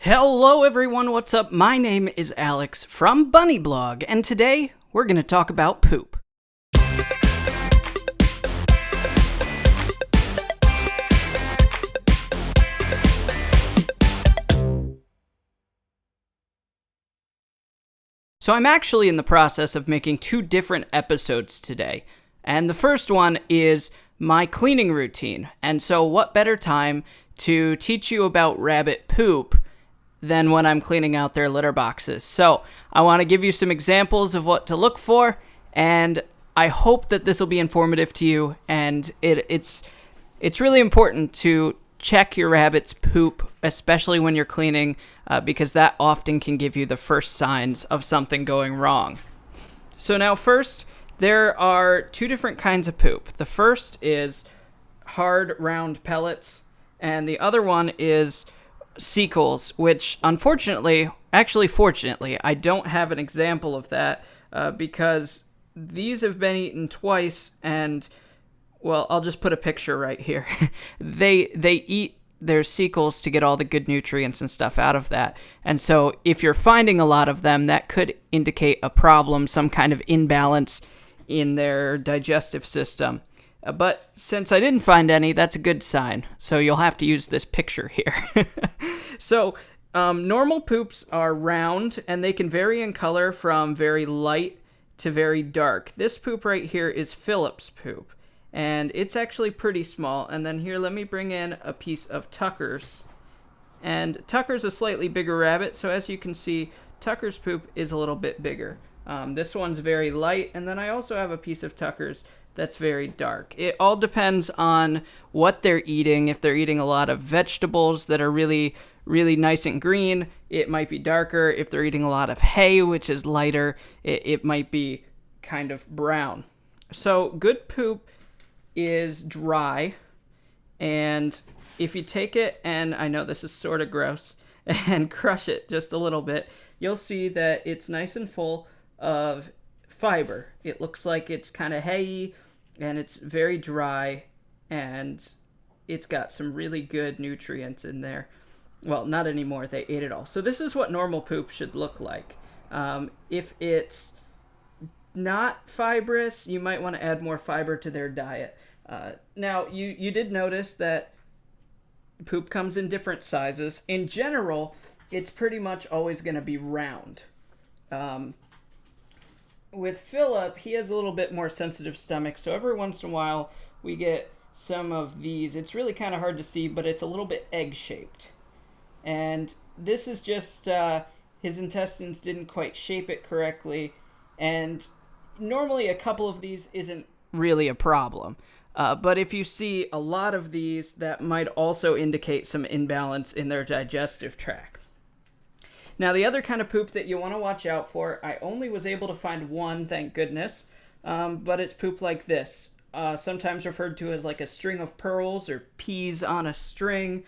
Hello everyone, what's up? My name is Alex from Bunny Blog, and today we're going to talk about poop. So I'm actually in the process of making two different episodes today, and the first one is my cleaning routine. And so what better time to teach you about rabbit poop than when I'm cleaning out their litter boxes. So I want to give you some examples of what to look for, and I hope that this will be informative to you. And it's really important to check your rabbit's poop, especially when you're cleaning, because that often can give you the first signs of something going wrong. So now first, there are two different kinds of poop. The first is hard round pellets, and the other one is Secals, which fortunately, I don't have an example of that because these have been eaten twice, and, well, I'll just put a picture right here. They eat their Secals to get all the good nutrients and stuff out of that. And so if you're finding a lot of them, that could indicate a problem, some kind of imbalance in their digestive system. But since I didn't find any, that's a good sign. So you'll have to use this picture here. So normal poops are round, and they can vary in color from very light to very dark. This poop right here is Philip's poop, and it's actually pretty small. And then here, let me bring in a piece of Tucker's. And Tucker's a slightly bigger rabbit, so as you can see, Tucker's poop is a little bit bigger. This one's very light, and then I also have a piece of Tucker's that's very dark. It all depends on what they're eating. If they're eating a lot of vegetables that are really, really nice and green, it might be darker. If they're eating a lot of hay, which is lighter, it might be kind of brown. So good poop is dry, and if you take it, and I know this is sort of gross, and crush it just a little bit, you'll see that it's nice and full of fiber. It looks like it's kind of hay, and it's very dry, and it's got some really good nutrients in there. Well, not anymore. They ate it all. So this is what normal poop should look like. If it's not fibrous, you might want to add more fiber to their diet. Now, you did notice that poop comes in different sizes. In general, it's pretty much always going to be round. With Philip, he has a little bit more sensitive stomach, so every once in a while we get some of these. It's really kind of hard to see, but it's a little bit egg-shaped. And this is just his intestines didn't quite shape it correctly, and normally a couple of these isn't really a problem. But if you see a lot of these, that might also indicate some imbalance in their digestive tract. Now, the other kind of poop that you want to watch out for, I only was able to find one, thank goodness, but it's poop like this, sometimes referred to as like a string of pearls or peas on a string.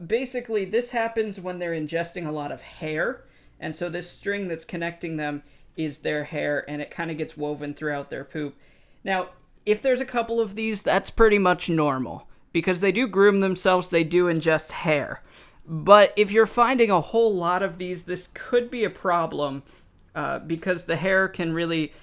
Basically, this happens when they're ingesting a lot of hair, and so this string that's connecting them is their hair, and it kind of gets woven throughout their poop. Now, if there's a couple of these, that's pretty much normal, because they do groom themselves, they do ingest hair. But if you're finding a whole lot of these, this could be a problem because the hair can really,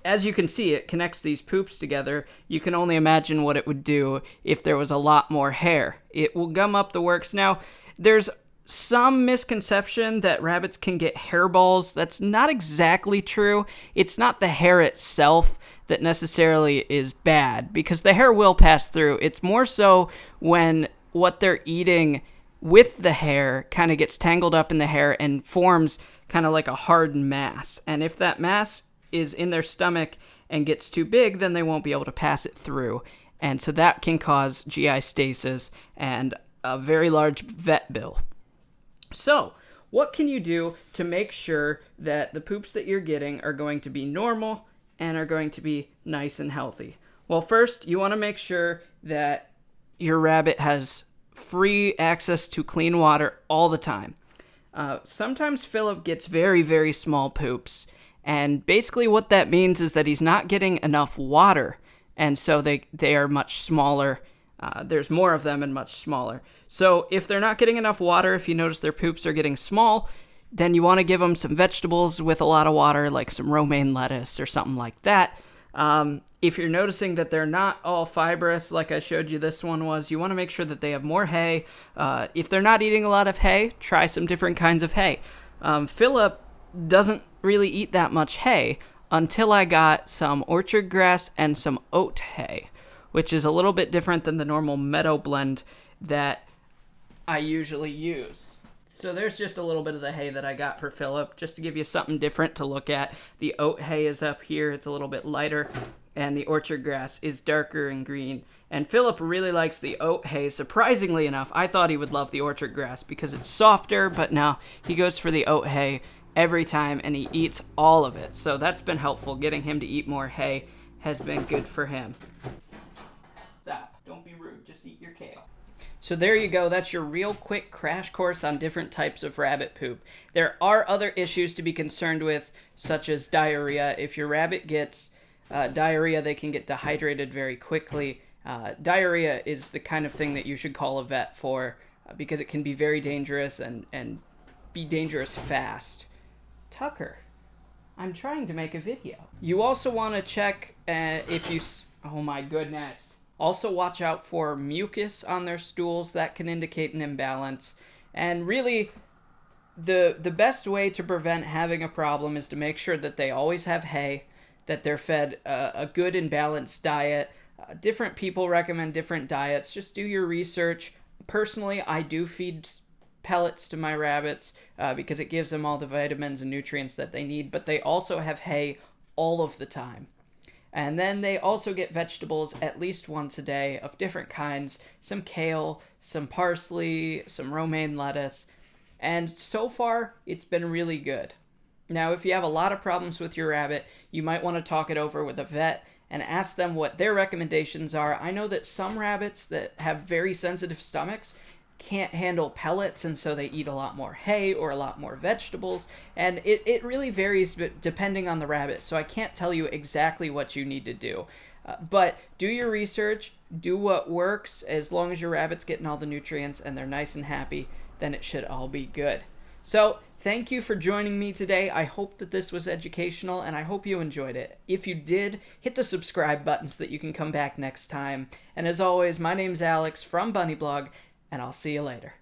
as you can see, it connects these poops together. You can only imagine what it would do if there was a lot more hair. It will gum up the works. Now, there's some misconception that rabbits can get hairballs. That's not exactly true. It's not the hair itself that necessarily is bad, because the hair will pass through. It's more so when what they're eating with the hair kind of gets tangled up in the hair and forms kind of like a hard mass. And if that mass is in their stomach and gets too big, then they won't be able to pass it through. And so that can cause GI stasis and a very large vet bill. So what can you do to make sure that the poops that you're getting are going to be normal and are going to be nice and healthy? Well, first, you want to make sure that your rabbit has free access to clean water all the time. Sometimes Philip gets very, very small poops, and basically what that means is that he's not getting enough water, and so they are much smaller There's more of them and much smaller. So if they're not getting enough water, if you notice their poops are getting small, then you want to give them some vegetables with a lot of water, like some romaine lettuce or something like that. If you're noticing that they're not all fibrous, like I showed you this one was, you want to make sure that they have more hay. If they're not eating a lot of hay, try some different kinds of hay. Philip doesn't really eat that much hay until I got some orchard grass and some oat hay, which is a little bit different than the normal meadow blend that I usually use. So there's just a little bit of the hay that I got for Philip, just to give you something different to look at. The oat hay is up here, it's a little bit lighter, and the orchard grass is darker and green. And Philip really likes the oat hay. Surprisingly enough, I thought he would love the orchard grass because it's softer, but no, he goes for the oat hay every time, and he eats all of it. So that's been helpful. Getting him to eat more hay has been good for him. Stop. Don't be rude. Just eat your kale. So there you go. That's your real quick crash course on different types of rabbit poop. There are other issues to be concerned with, such as diarrhea. If your rabbit gets diarrhea, they can get dehydrated very quickly. Diarrhea is the kind of thing that you should call a vet for because it can be very dangerous and be dangerous fast. Tucker, I'm trying to make a video. You also want to check if you... Oh my goodness. Also watch out for mucus on their stools. That can indicate an imbalance. And really, the best way to prevent having a problem is to make sure that they always have hay, that they're fed a good and balanced diet. Different people recommend different diets. Just do your research. Personally, I do feed pellets to my rabbits because it gives them all the vitamins and nutrients that they need, but they also have hay all of the time. And then they also get vegetables at least once a day of different kinds, some kale, some parsley, some romaine lettuce, and so far it's been really good. Now, if you have a lot of problems with your rabbit, you might want to talk it over with a vet and ask them what their recommendations are. I know that some rabbits that have very sensitive stomachs can't handle pellets, and so they eat a lot more hay or a lot more vegetables, and it really varies depending on the rabbit, so I can't tell you exactly what you need to do. But do your research, do what works. As long as your rabbit's getting all the nutrients and they're nice and happy, then it should all be good. So thank you for joining me today. I hope that this was educational, and I hope you enjoyed it. If you did, hit the subscribe button so that you can come back next time. And as always, my name's Alex from Bunny Blog, and I'll see you later.